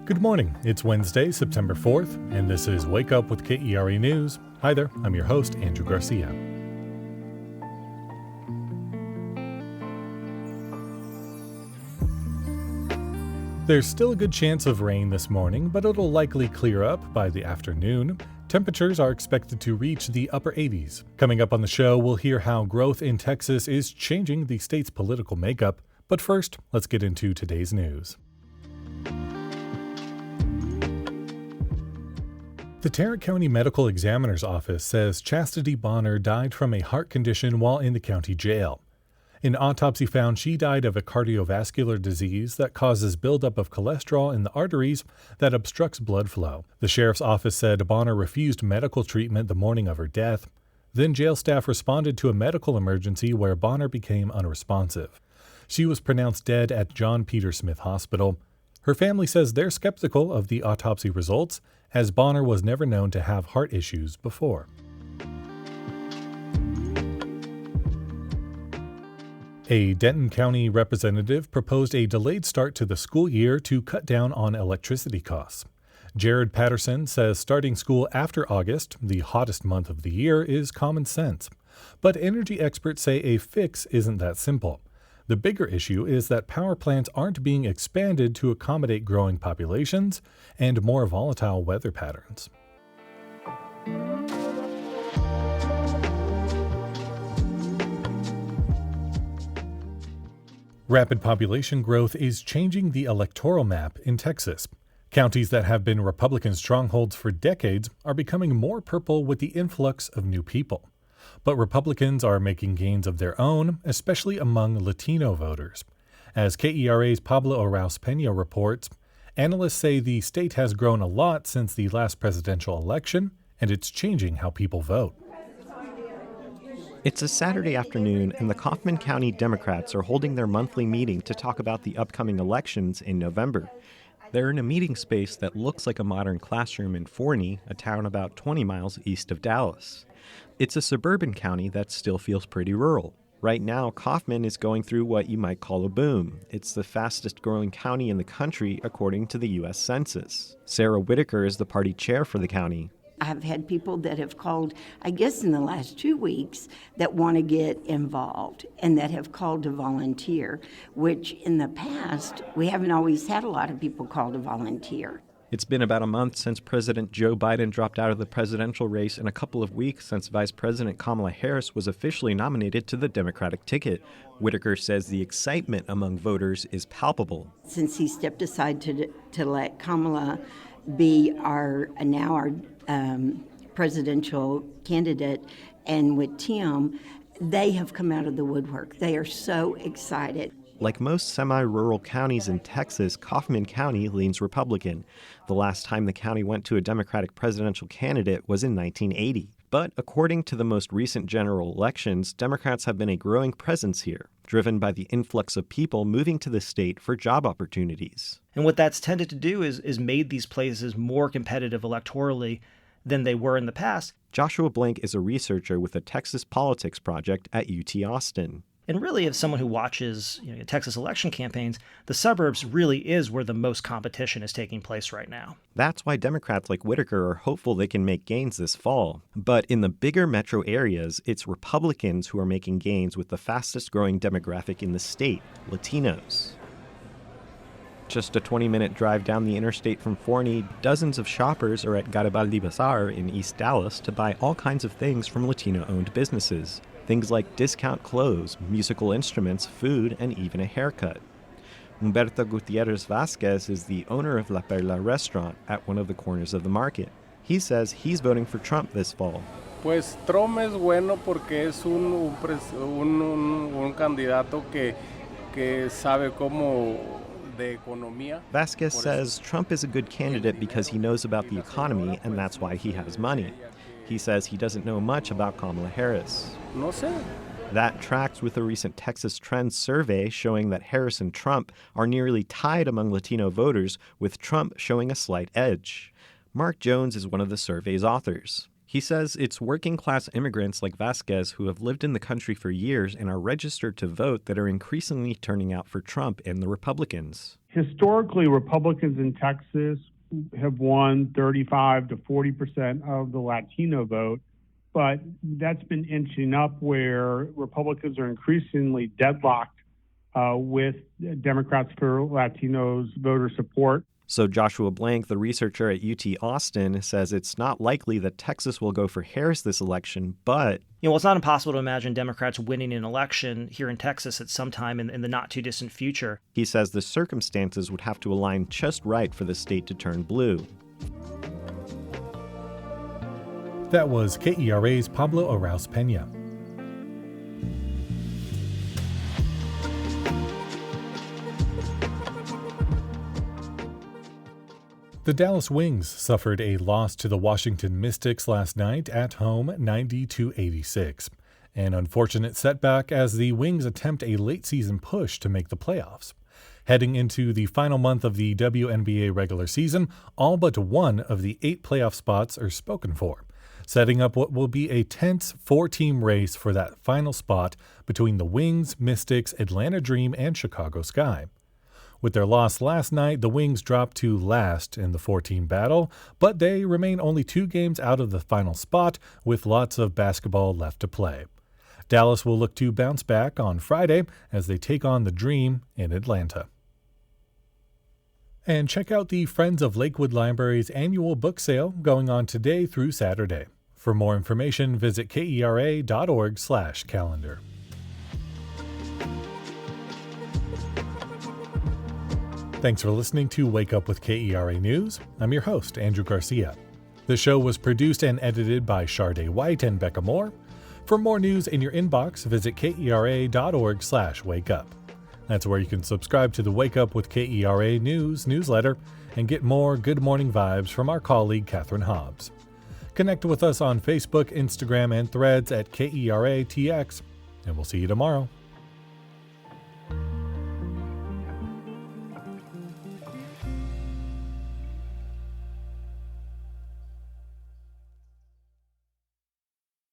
Good morning. It's Wednesday, September 4th, and this is Wake Up with KERA News. Hi there, I'm your host, Andrew Garcia. There's still a good chance of rain this morning, but it'll likely clear up by the afternoon. Temperatures are expected to reach the upper 80s. Coming up on the show, we'll hear how growth in Texas is changing the state's political makeup. But first, let's get into today's news. The Tarrant County Medical Examiner's Office says Chastity Bonner died from a heart condition while in the county jail. An autopsy found she died of a cardiovascular disease that causes buildup of cholesterol in the arteries that obstructs blood flow. The sheriff's office said Bonner refused medical treatment the morning of her death. Then jail staff responded to a medical emergency where Bonner became unresponsive. She was pronounced dead at John Peter Smith Hospital. Her family says they're skeptical of the autopsy results, as Bonner was never known to have heart issues before. A Denton County representative proposed a delayed start to the school year to cut down on electricity costs. Jared Patterson says starting school after August, the hottest month of the year, is common sense. But energy experts say a fix isn't that simple. The bigger issue is that power plants aren't being expanded to accommodate growing populations and more volatile weather patterns. Rapid population growth is changing the electoral map in Texas. Counties that have been Republican strongholds for decades are becoming more purple with the influx of new people. But Republicans are making gains of their own, especially among Latino voters. As KERA's Pablo Arauz-Peña reports, analysts say the state has grown a lot since the last presidential election, and it's changing how people vote. It's a Saturday afternoon, and the Kaufman County Democrats are holding their monthly meeting to talk about the upcoming elections in November. They're in a meeting space that looks like a modern classroom in Forney, a town about 20 miles east of Dallas. It's a suburban county that still feels pretty rural. Right now, Kaufman is going through what you might call a boom. It's the fastest growing county in the country, according to the U.S. Census. Sarah Whitaker is the party chair for the county. I've had people that have called, I guess in the last 2 weeks, that want to get involved and that have called to volunteer, which in the past, we haven't always had a lot of people call to volunteer. It's been about a month since President Joe Biden dropped out of the presidential race and a couple of weeks since Vice President Kamala Harris was officially nominated to the Democratic ticket. Whitaker says the excitement among voters is palpable. Since he stepped aside to let Kamala be our presidential candidate, and with Tim, they have come out of the woodwork. They are so excited. Like most semi-rural counties in Texas, Kaufman County leans Republican. The last time the county went to a Democratic presidential candidate was in 1980. But according to the most recent general elections, Democrats have been a growing presence here, driven by the influx of people moving to the state for job opportunities. And what that's tended to do is made these places more competitive electorally than they were in the past. Joshua Blank is a researcher with the Texas Politics Project at UT Austin. And really, as someone who watches Texas election campaigns, the suburbs really is where the most competition is taking place right now. That's why Democrats like Whitaker are hopeful they can make gains this fall. But in the bigger metro areas, it's Republicans who are making gains with the fastest growing demographic in the state, Latinos. Just a 20-minute drive down the interstate from Forney, dozens of shoppers are at Garibaldi Bazaar in East Dallas to buy all kinds of things from Latino-owned businesses. Things like discount clothes, musical instruments, food, and even a haircut. Humberto Gutierrez Vasquez is the owner of La Perla restaurant at one of the corners of the market. He says he's voting for Trump this fall. Pues Trump es bueno porque es un candidato que sabe cómo de economía. Vasquez says Trump is a good candidate because he knows about the economy and that's why he has money. He says he doesn't know much about Kamala Harris. No sé. That tracks with a recent Texas Trends survey showing that Harris and Trump are nearly tied among Latino voters, with Trump showing a slight edge. Mark Jones is one of the survey's authors. He says it's working-class immigrants like Vasquez who have lived in the country for years and are registered to vote that are increasingly turning out for Trump and the Republicans. Historically, Republicans in Texas have won 35 to 40% of the Latino vote, but that's been inching up where Republicans are increasingly deadlocked with Democrats for Latinos voter support. So Joshua Blank, the researcher at UT Austin, says it's not likely that Texas will go for Harris this election, but... It's not impossible to imagine Democrats winning an election here in Texas at some time in the not-too-distant future. He says the circumstances would have to align just right for the state to turn blue. That was KERA's Pablo Arauz-Peña. The Dallas Wings suffered a loss to the Washington Mystics last night at home, 90-86. An unfortunate setback as the Wings attempt a late-season push to make the playoffs. Heading into the final month of the WNBA regular season, all but one of the 8 playoff spots are spoken for, setting up what will be a tense 4-team race for that final spot between the Wings, Mystics, Atlanta Dream, and Chicago Sky. With their loss last night, the Wings dropped to last in the 4-team battle, but they remain only 2 games out of the final spot with lots of basketball left to play. Dallas will look to bounce back on Friday as they take on the Dream in Atlanta. And check out the Friends of Lakewood Library's annual book sale going on today through Saturday. For more information, visit kera.org/calendar. Thanks for listening to Wake Up with KERA News. I'm your host, Andrew Garcia. The show was produced and edited by Shardae White and Becca Moore. For more news in your inbox, visit kera.org/wakeup. That's where you can subscribe to the Wake Up with KERA News newsletter and get more good morning vibes from our colleague Catherine Hobbs. Connect with us on Facebook, Instagram, and Threads at KERATX, and we'll see you tomorrow.